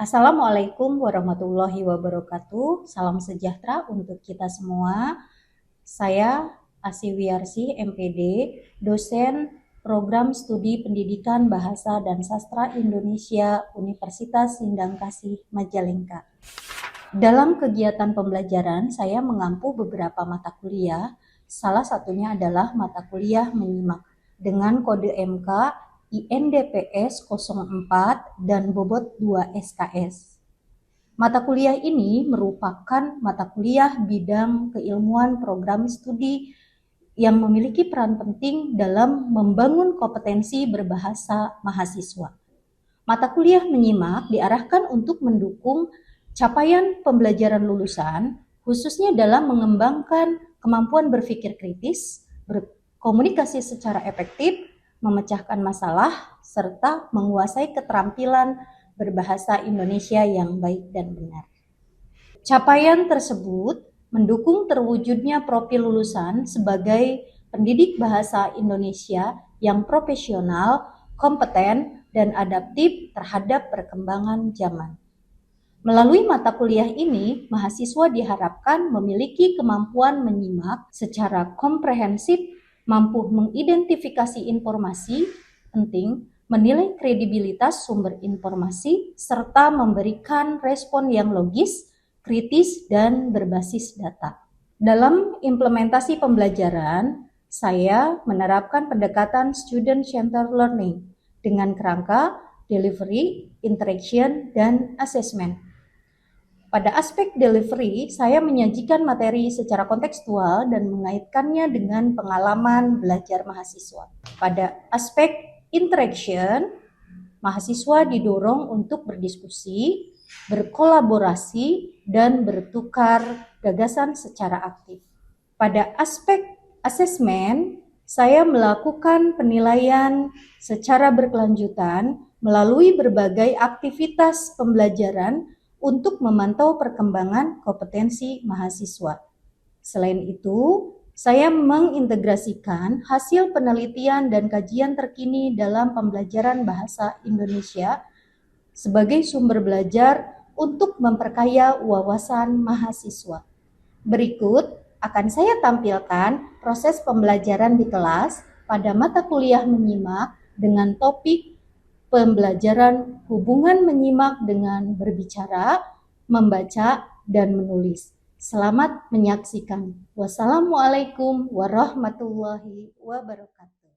Assalamualaikum warahmatullahi wabarakatuh. Salam sejahtera untuk kita semua. Saya Asiwiarsi MPD, dosen Program Studi Pendidikan Bahasa dan Sastra Indonesia Universitas Sindang Kasih Majalengka. Dalam kegiatan pembelajaran, saya mengampu beberapa mata kuliah. Salah satunya adalah mata kuliah menyimak dengan kode MK INDPS 04 dan bobot 2 SKS. Mata kuliah ini merupakan mata kuliah bidang keilmuan program studi yang memiliki peran penting dalam membangun kompetensi berbahasa mahasiswa. Mata kuliah menyimak diarahkan untuk mendukung capaian pembelajaran lulusan, khususnya dalam mengembangkan kemampuan berpikir kritis, berkomunikasi secara efektif, memecahkan masalah, serta menguasai keterampilan berbahasa Indonesia yang baik dan benar. Capaian tersebut mendukung terwujudnya profil lulusan sebagai pendidik bahasa Indonesia yang profesional, kompeten, dan adaptif terhadap perkembangan zaman. Melalui mata kuliah ini, mahasiswa diharapkan memiliki kemampuan menyimak secara komprehensif, mampu mengidentifikasi informasi penting, menilai kredibilitas sumber informasi, serta memberikan respon yang logis, kritis, dan berbasis data. Dalam implementasi pembelajaran, saya menerapkan pendekatan student-centered learning dengan kerangka delivery, interaction, dan assessment. Pada aspek delivery, saya menyajikan materi secara kontekstual dan mengaitkannya dengan pengalaman belajar mahasiswa. Pada aspek interaction, mahasiswa didorong untuk berdiskusi, berkolaborasi, dan bertukar gagasan secara aktif. Pada aspek asesmen, saya melakukan penilaian secara berkelanjutan melalui berbagai aktivitas pembelajaran untuk memantau perkembangan kompetensi mahasiswa. Selain itu, saya mengintegrasikan hasil penelitian dan kajian terkini dalam pembelajaran bahasa Indonesia sebagai sumber belajar untuk memperkaya wawasan mahasiswa. Berikut akan saya tampilkan proses pembelajaran di kelas pada mata kuliah menyimak dengan topik pembelajaran hubungan menyimak dengan berbicara, membaca, dan menulis. Selamat menyaksikan. Wassalamualaikum warahmatullahi wabarakatuh.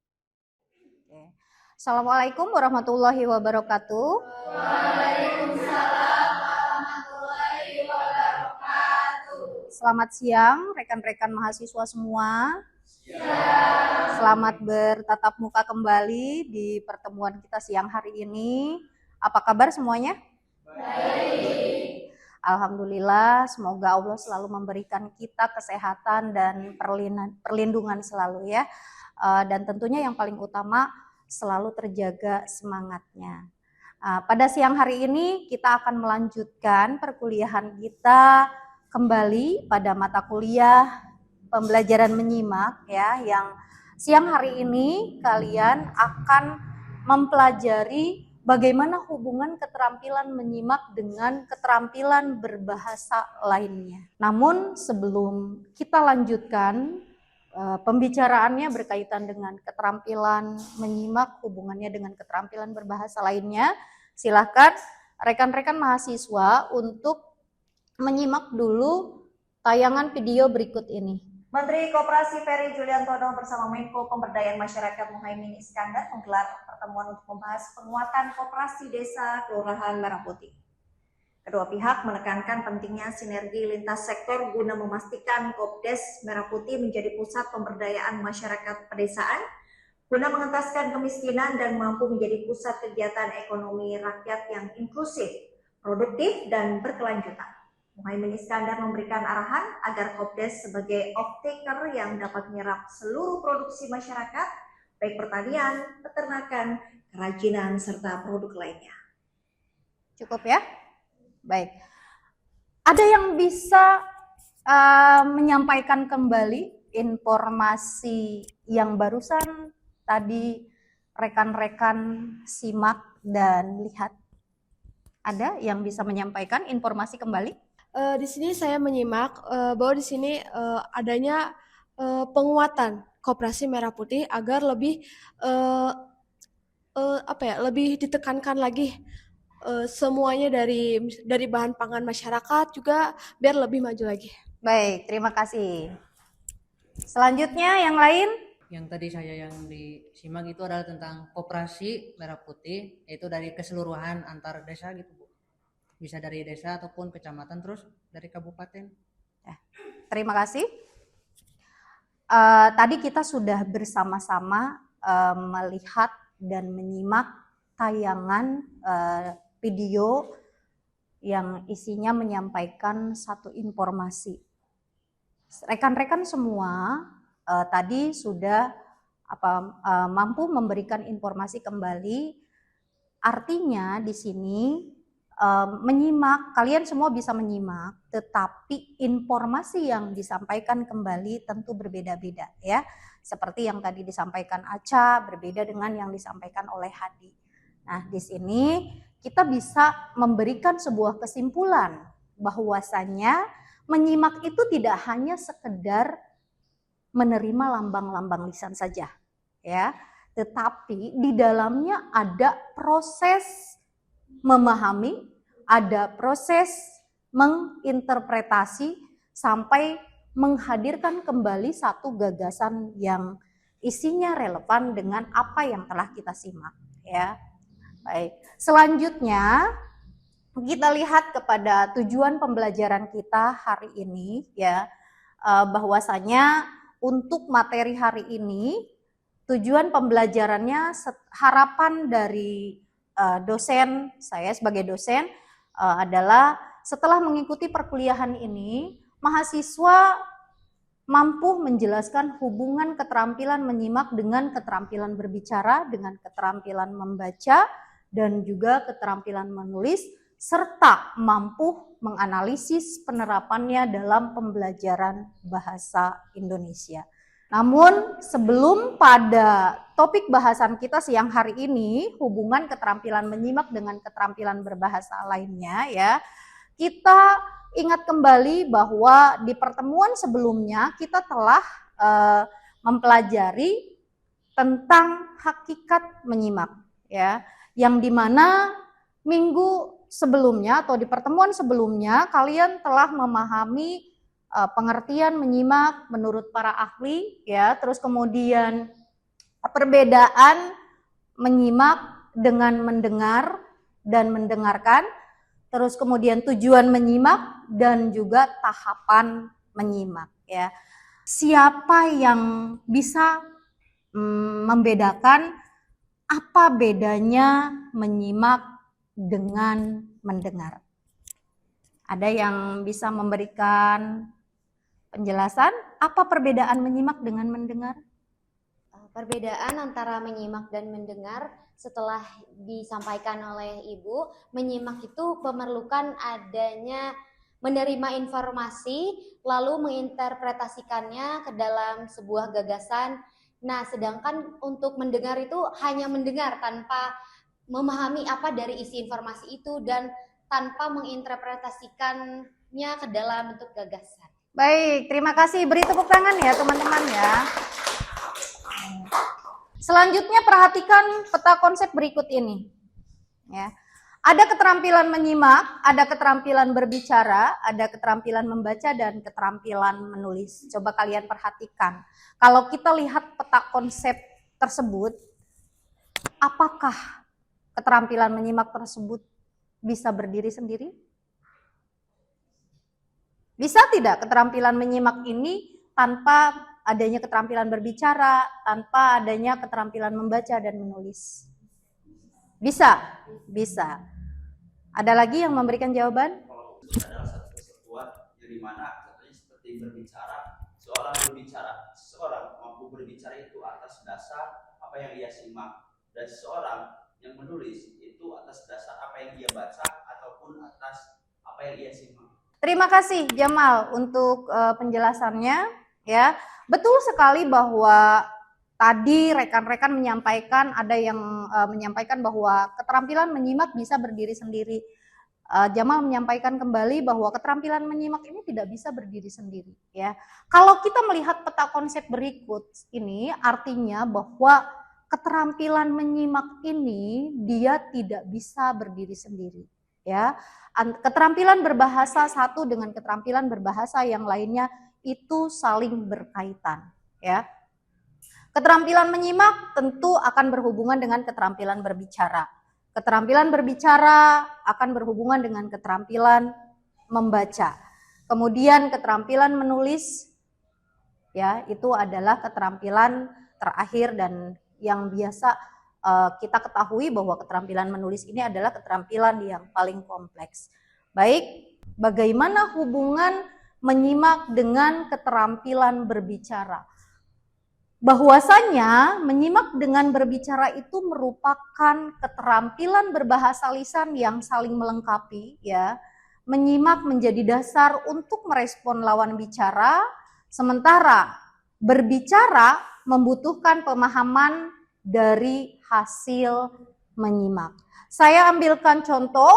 Assalamualaikum warahmatullahi wabarakatuh. Waalaikumsalam warahmatullahi wabarakatuh. Selamat siang rekan-rekan mahasiswa semua. Selamat bertatap muka kembali di pertemuan kita siang hari ini. Apa kabar semuanya? Baik. Alhamdulillah, semoga Allah selalu memberikan kita kesehatan dan perlindungan selalu ya. Dan tentunya yang paling utama selalu terjaga semangatnya. Pada siang hari ini kita akan melanjutkan perkuliahan kita kembali pada mata kuliah pembelajaran menyimak ya, yang siang hari ini kalian akan mempelajari bagaimana hubungan keterampilan menyimak dengan keterampilan berbahasa lainnya. Namun sebelum kita lanjutkan pembicaraannya berkaitan dengan keterampilan menyimak, hubungannya dengan keterampilan berbahasa lainnya, silakan rekan-rekan mahasiswa untuk menyimak dulu tayangan video berikut ini. Menteri Koperasi Ferry Juliantono bersama Menko Pemberdayaan Masyarakat Muhaimin Iskandar menggelar pertemuan untuk membahas penguatan koperasi desa Kelurahan Merah Putih. Kedua pihak menekankan pentingnya sinergi lintas sektor guna memastikan Kopdes Merah Putih menjadi pusat pemberdayaan masyarakat pedesaan, guna mengentaskan kemiskinan dan mampu menjadi pusat kegiatan ekonomi rakyat yang inklusif, produktif, dan berkelanjutan. Muhaimin Iskandar memberikan arahan agar Kopdes sebagai off-taker yang dapat menyerap seluruh produksi masyarakat, baik pertanian, peternakan, kerajinan, serta produk lainnya. Cukup ya? Baik. Ada yang bisa menyampaikan kembali informasi yang barusan tadi rekan-rekan simak dan lihat? Ada yang bisa menyampaikan informasi kembali? Di sini saya menyimak bahwa di sini adanya penguatan Koperasi Merah Putih agar lebih lebih ditekankan lagi semuanya dari bahan pangan masyarakat juga biar lebih maju lagi. Baik, terima kasih. Selanjutnya yang lain? Yang tadi yang disimak itu adalah tentang Koperasi Merah Putih, yaitu dari keseluruhan antar desa gitu Bu. Bisa dari desa ataupun kecamatan terus dari kabupaten. Terima kasih. Tadi kita sudah bersama-sama melihat dan menyimak tayangan video yang isinya menyampaikan satu informasi. Rekan-rekan semua tadi sudah mampu memberikan informasi kembali. Artinya di sini menyimak, kalian semua bisa menyimak, tetapi informasi yang disampaikan kembali tentu berbeda-beda ya. Seperti yang tadi disampaikan Aca berbeda dengan yang disampaikan oleh Hadi. Nah, di sini kita bisa memberikan sebuah kesimpulan bahwasanya menyimak itu tidak hanya sekedar menerima lambang-lambang lisan saja ya, tetapi di dalamnya ada proses memahami, ada proses menginterpretasi sampai menghadirkan kembali satu gagasan yang isinya relevan dengan apa yang telah kita simak ya. Baik, selanjutnya kita lihat kepada tujuan pembelajaran kita hari ini ya, bahwasanya untuk materi hari ini tujuan pembelajarannya harapan dari dosen, saya sebagai dosen adalah setelah mengikuti perkuliahan ini, mahasiswa mampu menjelaskan hubungan keterampilan menyimak dengan keterampilan berbicara, dengan keterampilan membaca, dan juga keterampilan menulis, serta mampu menganalisis penerapannya dalam pembelajaran bahasa Indonesia. Namun sebelum pada topik bahasan kita siang hari ini, hubungan keterampilan menyimak dengan keterampilan berbahasa lainnya ya, kita ingat kembali bahwa di pertemuan sebelumnya kita telah mempelajari tentang hakikat menyimak ya, yang dimana minggu sebelumnya atau di pertemuan sebelumnya kalian telah memahami pengertian menyimak menurut para ahli ya, terus kemudian perbedaan menyimak dengan mendengar dan mendengarkan, terus kemudian tujuan menyimak dan juga tahapan menyimak ya. Siapa yang bisa membedakan apa bedanya menyimak dengan mendengar? Ada yang bisa memberikan penjelasan apa perbedaan menyimak dengan mendengar? Perbedaan antara menyimak dan mendengar setelah disampaikan oleh Ibu, menyimak itu memerlukan adanya menerima informasi lalu menginterpretasikannya ke dalam sebuah gagasan. Nah, sedangkan untuk mendengar itu hanya mendengar tanpa memahami apa dari isi informasi itu dan tanpa menginterpretasikannya ke dalam bentuk gagasan. Baik, terima kasih. Beri tepuk tangan ya teman-teman ya. Selanjutnya perhatikan peta konsep berikut ini. Ya. Ada keterampilan menyimak, ada keterampilan berbicara, ada keterampilan membaca dan keterampilan menulis. Coba kalian perhatikan. Kalau kita lihat peta konsep tersebut, apakah keterampilan menyimak tersebut bisa berdiri sendiri? Bisa tidak keterampilan menyimak ini tanpa adanya keterampilan berbicara, tanpa adanya keterampilan membaca dan menulis? Bisa? Bisa. Ada lagi yang memberikan jawaban? Kalau adalah satu kesatuan yang dimana contohnya seperti berbicara, seseorang mampu berbicara itu atas dasar apa yang ia simak, dan seseorang yang menulis itu atas dasar apa yang ia baca ataupun atas apa yang ia simak. Terima kasih Jamal untuk penjelasannya ya. Betul sekali bahwa tadi rekan-rekan menyampaikan, ada yang menyampaikan bahwa keterampilan menyimak bisa berdiri sendiri. Jamal menyampaikan kembali bahwa keterampilan menyimak ini tidak bisa berdiri sendiri, ya. Kalau kita melihat peta konsep berikut ini, artinya bahwa keterampilan menyimak ini dia tidak bisa berdiri sendiri, ya. Keterampilan berbahasa satu dengan keterampilan berbahasa yang lainnya itu saling berkaitan, ya. Keterampilan menyimak tentu akan berhubungan dengan keterampilan berbicara. Keterampilan berbicara akan berhubungan dengan keterampilan membaca. Kemudian keterampilan menulis, ya, itu adalah keterampilan terakhir dan yang biasa kita ketahui bahwa keterampilan menulis ini adalah keterampilan yang paling kompleks. Baik, bagaimana hubungan menyimak dengan keterampilan berbicara? Bahwasanya menyimak dengan berbicara itu merupakan keterampilan berbahasa lisan yang saling melengkapi, ya. Menyimak menjadi dasar untuk merespon lawan bicara, sementara berbicara membutuhkan pemahaman dari hasil menyimak. Saya ambilkan contoh,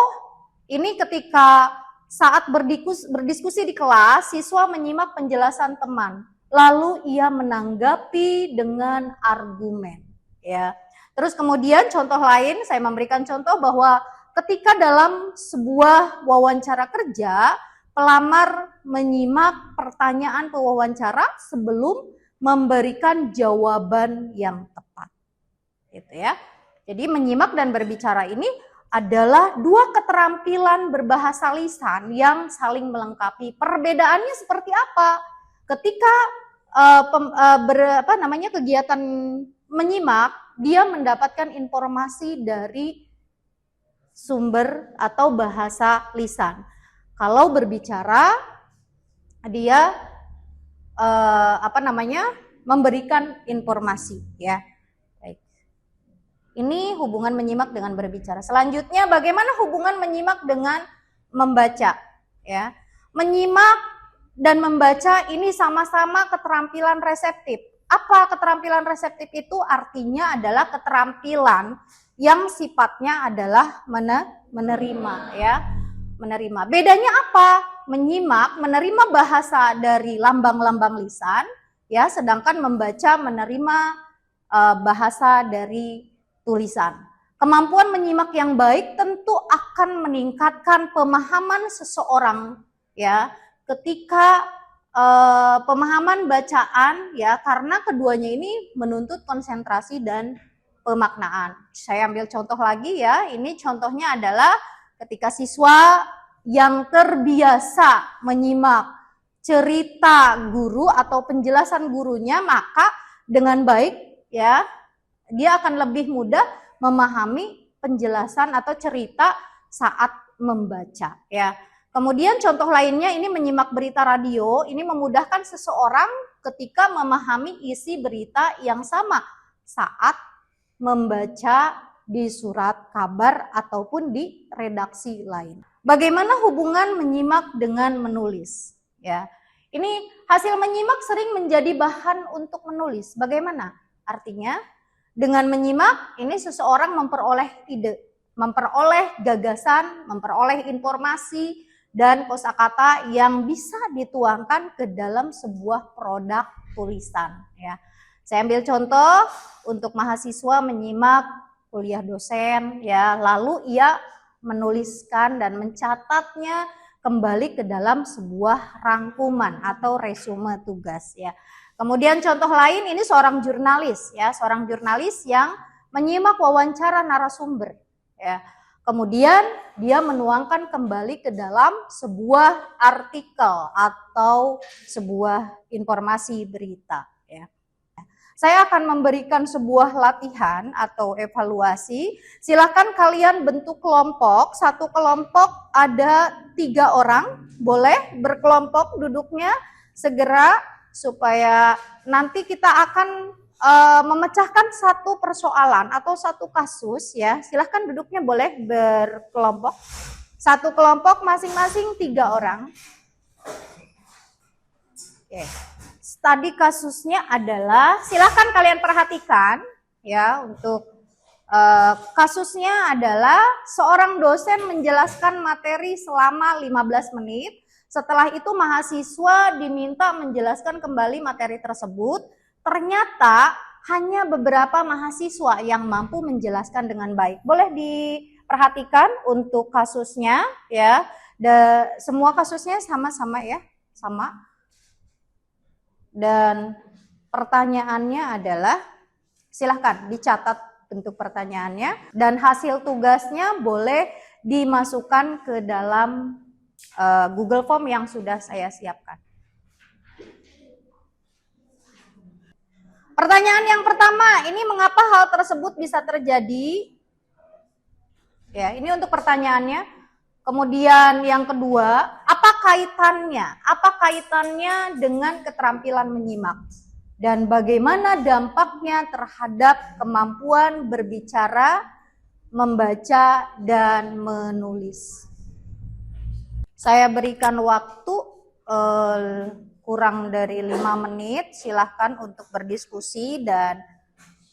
ini ketika saat berdiskusi di kelas, siswa menyimak penjelasan teman. Lalu ia menanggapi dengan argumen, ya. Terus kemudian contoh lain, saya memberikan contoh bahwa ketika dalam sebuah wawancara kerja, pelamar menyimak pertanyaan pewawancara sebelum memberikan jawaban yang tepat, gitu ya. Jadi menyimak dan berbicara ini adalah dua keterampilan berbahasa lisan yang saling melengkapi. Perbedaannya seperti apa? Ketika kegiatan menyimak, dia mendapatkan informasi dari sumber atau bahasa lisan. Kalau berbicara, dia memberikan informasi, ya. Baik. Ini hubungan menyimak dengan berbicara. Selanjutnya, bagaimana hubungan menyimak dengan membaca, ya? Menyimak dan membaca ini sama-sama keterampilan reseptif. Apa keterampilan reseptif itu? Artinya adalah keterampilan yang sifatnya adalah menerima, ya. Menerima. Bedanya apa? Menyimak, menerima bahasa dari lambang-lambang lisan, ya, sedangkan membaca menerima bahasa dari tulisan. Kemampuan menyimak yang baik tentu akan meningkatkan pemahaman seseorang, ya, ketika pemahaman bacaan, ya, karena keduanya ini menuntut konsentrasi dan pemaknaan. Saya ambil contoh lagi, ya. Ini contohnya adalah ketika siswa yang terbiasa menyimak cerita guru atau penjelasan gurunya, maka dengan baik, ya, dia akan lebih mudah memahami penjelasan atau cerita saat membaca, ya. Kemudian contoh lainnya ini menyimak berita radio, ini memudahkan seseorang ketika memahami isi berita yang sama saat membaca di surat kabar ataupun di redaksi lain. Bagaimana hubungan menyimak dengan menulis? Ya, ini hasil menyimak sering menjadi bahan untuk menulis. Bagaimana? Artinya dengan menyimak ini seseorang memperoleh ide, memperoleh gagasan, memperoleh informasi dan kosakata yang bisa dituangkan ke dalam sebuah produk tulisan, ya. Saya ambil contoh untuk mahasiswa menyimak kuliah dosen, ya, lalu ia menuliskan dan mencatatnya kembali ke dalam sebuah rangkuman atau resume tugas, ya. Kemudian contoh lain ini seorang jurnalis, ya, seorang jurnalis yang menyimak wawancara narasumber, ya. Kemudian dia menuangkan kembali ke dalam sebuah artikel atau sebuah informasi berita, ya. Saya akan memberikan sebuah latihan atau evaluasi. Silakan kalian bentuk kelompok. Satu kelompok ada 3 orang, boleh berkelompok duduknya segera supaya nanti kita akan memecahkan satu persoalan atau satu kasus, ya. Silahkan duduknya boleh berkelompok. Satu kelompok masing-masing 3 orang. Oke. Tadi kasusnya adalah, silahkan kalian perhatikan, ya, untuk Kasusnya adalah seorang dosen menjelaskan materi selama 15 menit. Setelah itu mahasiswa diminta menjelaskan kembali materi tersebut. Ternyata hanya beberapa mahasiswa yang mampu menjelaskan dengan baik. Boleh diperhatikan untuk kasusnya ya. Semua kasusnya sama-sama ya, sama. Dan pertanyaannya adalah, silahkan dicatat bentuk pertanyaannya dan hasil tugasnya boleh dimasukkan ke dalam Google Form yang sudah saya siapkan. Pertanyaan yang pertama, ini mengapa hal tersebut bisa terjadi? Ya, ini untuk pertanyaannya. Kemudian yang kedua, apa kaitannya? Apa kaitannya dengan keterampilan menyimak? Dan bagaimana dampaknya terhadap kemampuan berbicara, membaca, dan menulis? Saya berikan waktu kurang dari 5 menit, silahkan untuk berdiskusi dan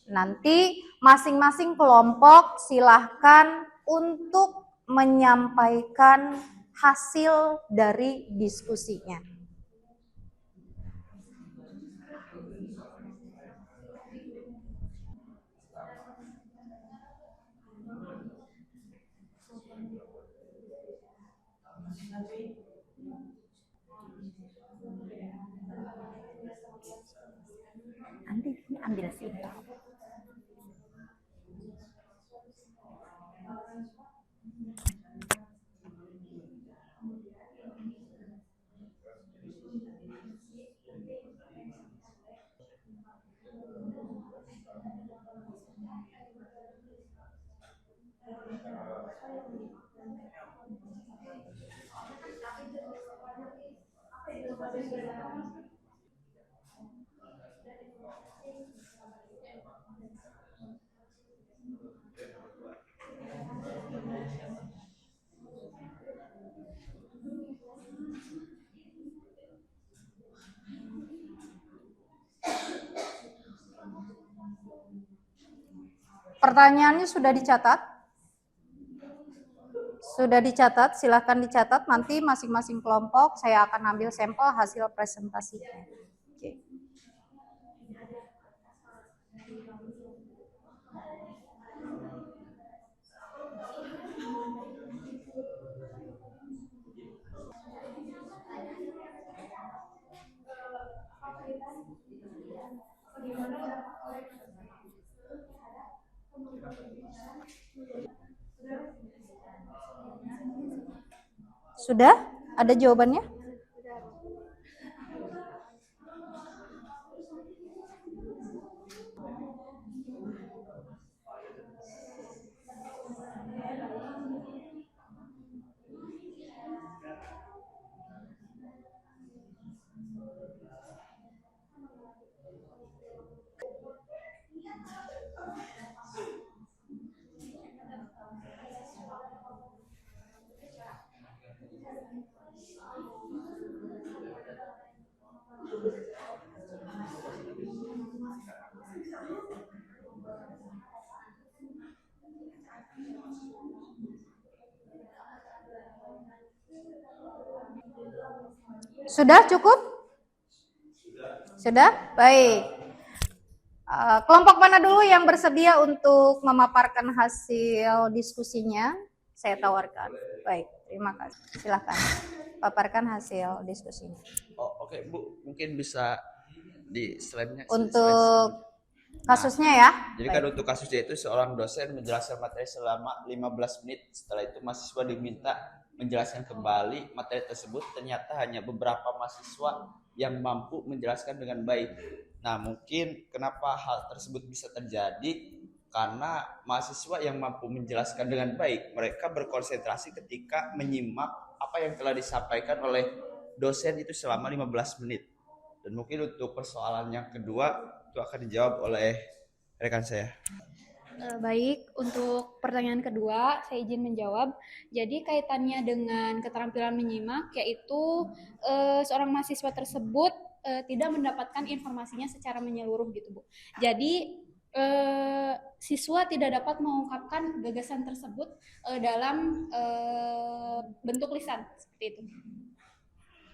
nanti masing-masing kelompok silahkan untuk menyampaikan hasil dari diskusinya. Nanti ambil situ. Pertanyaannya sudah dicatat? Sudah dicatat, silahkan dicatat. Nanti masing-masing kelompok saya akan ambil sampel hasil presentasinya. Oke. Sudah? Ada jawabannya? Sudah cukup? Sudah? Baik. Kelompok mana dulu yang bersedia untuk memaparkan hasil diskusinya? Saya tawarkan. Baik, terima kasih. Silakan paparkan hasil diskusinya. Oh, oke, Bu, mungkin bisa di slide-nya. Untuk kasusnya ya. Jadi kan untuk kasusnya itu seorang dosen menjelaskan materi selama 15 menit. Setelah itu mahasiswa diminta menjelaskan kembali materi tersebut. Ternyata hanya beberapa mahasiswa yang mampu menjelaskan dengan baik. Nah, mungkin kenapa hal tersebut bisa terjadi? Karena mahasiswa yang mampu menjelaskan dengan baik, mereka berkonsentrasi ketika menyimak apa yang telah disampaikan oleh dosen itu selama 15 menit. Dan mungkin untuk persoalan yang kedua itu akan dijawab oleh rekan saya. Baik, untuk pertanyaan kedua saya izin menjawab. Jadi kaitannya dengan keterampilan menyimak, yaitu seorang mahasiswa tersebut tidak mendapatkan informasinya secara menyeluruh gitu, Bu. Jadi siswa tidak dapat mengungkapkan gagasan tersebut dalam bentuk lisan seperti itu.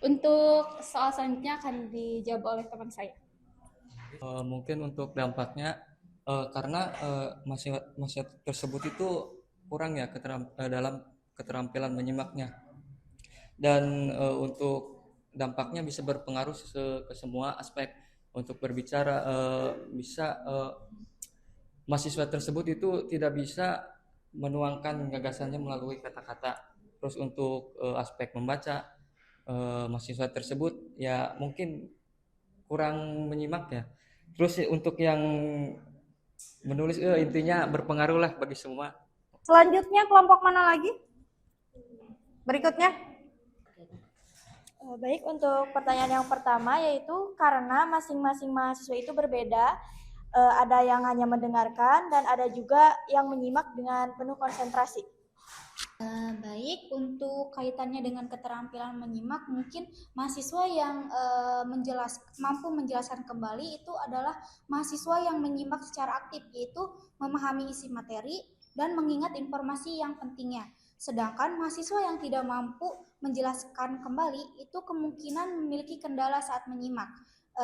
Untuk soal selanjutnya akan dijawab oleh teman saya. Mungkin untuk dampaknya karena masyarakat tersebut itu kurang ya dalam keterampilan menyimaknya, dan untuk dampaknya bisa berpengaruh ke semua aspek. Untuk berbicara bisa mahasiswa tersebut itu tidak bisa menuangkan gagasannya melalui kata-kata. Terus untuk aspek membaca, mahasiswa tersebut ya mungkin kurang menyimak ya. Terus untuk yang menulis intinya berpengaruh lah bagi semua. Selanjutnya kelompok mana lagi? Berikutnya. Baik, untuk pertanyaan yang pertama yaitu karena masing-masing mahasiswa itu berbeda, ada yang hanya mendengarkan dan ada juga yang menyimak dengan penuh konsentrasi. Baik, untuk kaitannya dengan keterampilan menyimak, mungkin mahasiswa yang mampu menjelaskan kembali itu adalah mahasiswa yang menyimak secara aktif, yaitu memahami isi materi dan mengingat informasi yang pentingnya. Sedangkan mahasiswa yang tidak mampu menjelaskan kembali itu kemungkinan memiliki kendala saat menyimak,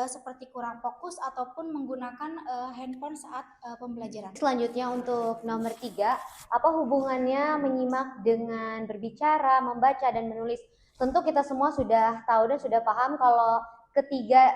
seperti kurang fokus ataupun menggunakan handphone saat pembelajaran. Selanjutnya untuk nomor 3, apa hubungannya menyimak dengan berbicara, membaca, dan menulis? Tentu kita semua sudah tahu dan sudah paham kalau ketiga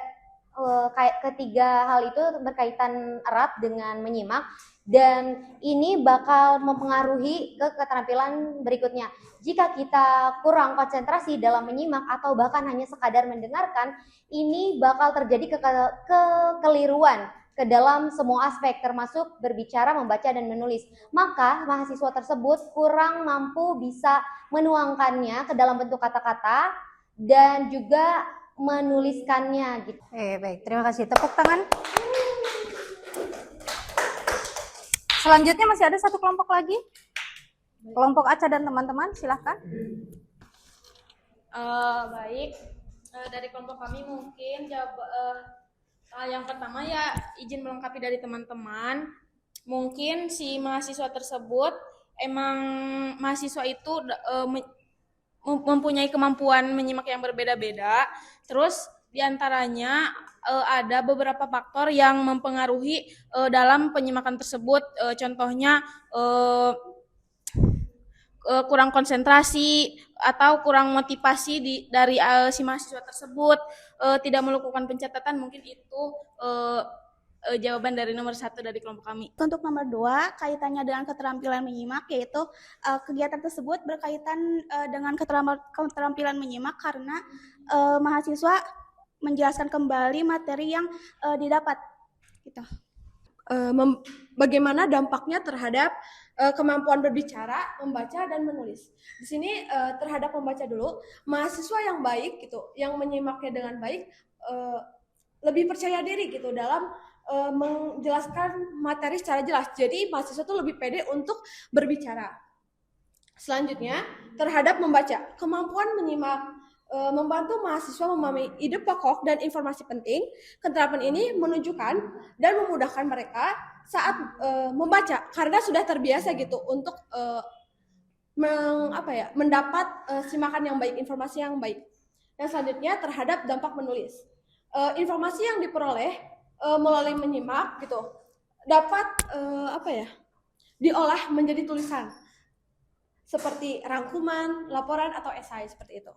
hal itu berkaitan erat dengan menyimak, dan ini bakal mempengaruhi ke keterampilan berikutnya. Jika kita kurang konsentrasi dalam menyimak atau bahkan hanya sekadar mendengarkan, ini bakal terjadi kekeliruan ke dalam semua aspek termasuk berbicara, membaca, dan menulis. Maka mahasiswa tersebut kurang mampu bisa menuangkannya ke dalam bentuk kata-kata dan juga menuliskannya gitu. Baik, terima kasih. Tepuk tangan. Selanjutnya masih ada satu kelompok lagi. Kelompok Aca dan teman-teman, silahkan. Baik, dari kelompok kami mungkin yang pertama ya izin melengkapi dari teman-teman. Mungkin si mahasiswa tersebut emang mahasiswa itu mempunyai kemampuan menyimak yang berbeda-beda. Terus diantaranya ada beberapa faktor yang mempengaruhi dalam penyimakan tersebut. Contohnya kurang konsentrasi atau kurang motivasi dari si mahasiswa tersebut, tidak melakukan pencatatan. Mungkin itu jawaban dari nomor 1 dari kelompok kami. Untuk nomor 2, kaitannya dengan keterampilan menyimak, yaitu kegiatan tersebut berkaitan dengan keterampilan menyimak karena mahasiswa menjelaskan kembali materi yang didapat. Gitu. Bagaimana dampaknya terhadap kemampuan berbicara, membaca, dan menulis. Di sini terhadap membaca dulu, mahasiswa yang baik gitu, yang menyimaknya dengan baik, lebih percaya diri gitu dalam menjelaskan materi secara jelas. Jadi mahasiswa itu lebih pede untuk berbicara. Selanjutnya terhadap membaca, kemampuan menyimak membantu mahasiswa memahami ide pokok dan informasi penting. Keterapan ini menunjukkan dan memudahkan mereka saat membaca karena sudah terbiasa gitu untuk mendapat simakan yang baik, informasi yang baik. Dan selanjutnya terhadap dampak menulis, informasi yang diperoleh melalui menyimak gitu dapat diolah menjadi tulisan seperti rangkuman, laporan, atau esai seperti itu.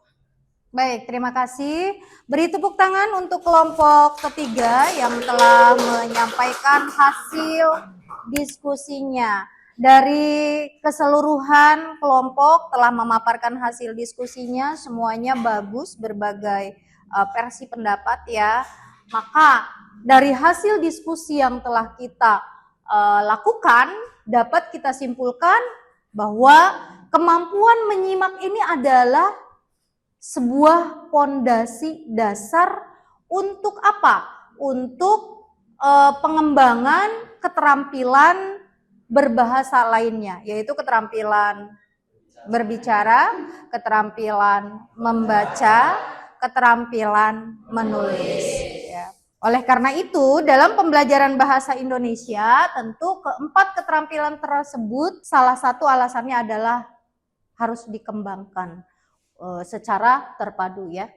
Baik, terima kasih. Beri tepuk tangan untuk kelompok ketiga yang telah menyampaikan hasil diskusinya. Dari keseluruhan kelompok telah memaparkan hasil diskusinya, semuanya bagus, berbagai versi pendapat ya. Maka dari hasil diskusi yang telah kita lakukan, dapat kita simpulkan bahwa kemampuan menyimak ini adalah sebuah pondasi dasar untuk apa? Untuk pengembangan keterampilan berbahasa lainnya, yaitu keterampilan berbicara, keterampilan membaca, keterampilan menulis. Ya. Oleh karena itu, dalam pembelajaran bahasa Indonesia, tentu keempat keterampilan tersebut salah satu alasannya adalah harus dikembangkan secara terpadu ya.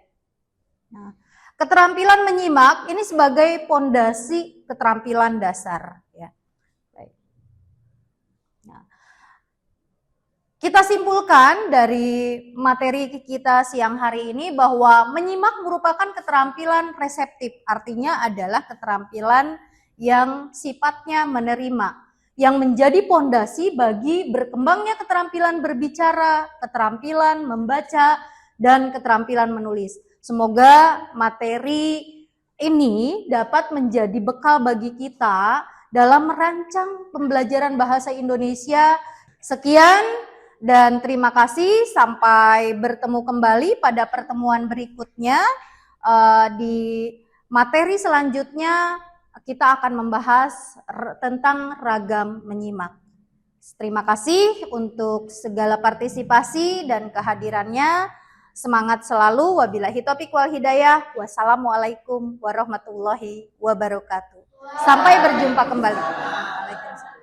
Nah, keterampilan menyimak ini sebagai pondasi keterampilan dasar ya. Baik. Nah, kita simpulkan dari materi kita siang hari ini bahwa menyimak merupakan keterampilan reseptif, artinya adalah keterampilan yang sifatnya menerima, yang menjadi pondasi bagi berkembangnya keterampilan berbicara, keterampilan membaca, dan keterampilan menulis. Semoga materi ini dapat menjadi bekal bagi kita dalam merancang pembelajaran bahasa Indonesia. Sekian dan terima kasih, sampai bertemu kembali pada pertemuan berikutnya. Di materi selanjutnya kita akan membahas tentang ragam menyimak. Terima kasih untuk segala partisipasi dan kehadirannya. Semangat selalu. Wabillahi taufiq wal hidayah. Wassalamualaikum warahmatullahi wabarakatuh. Sampai berjumpa kembali. Waalaikumsalam.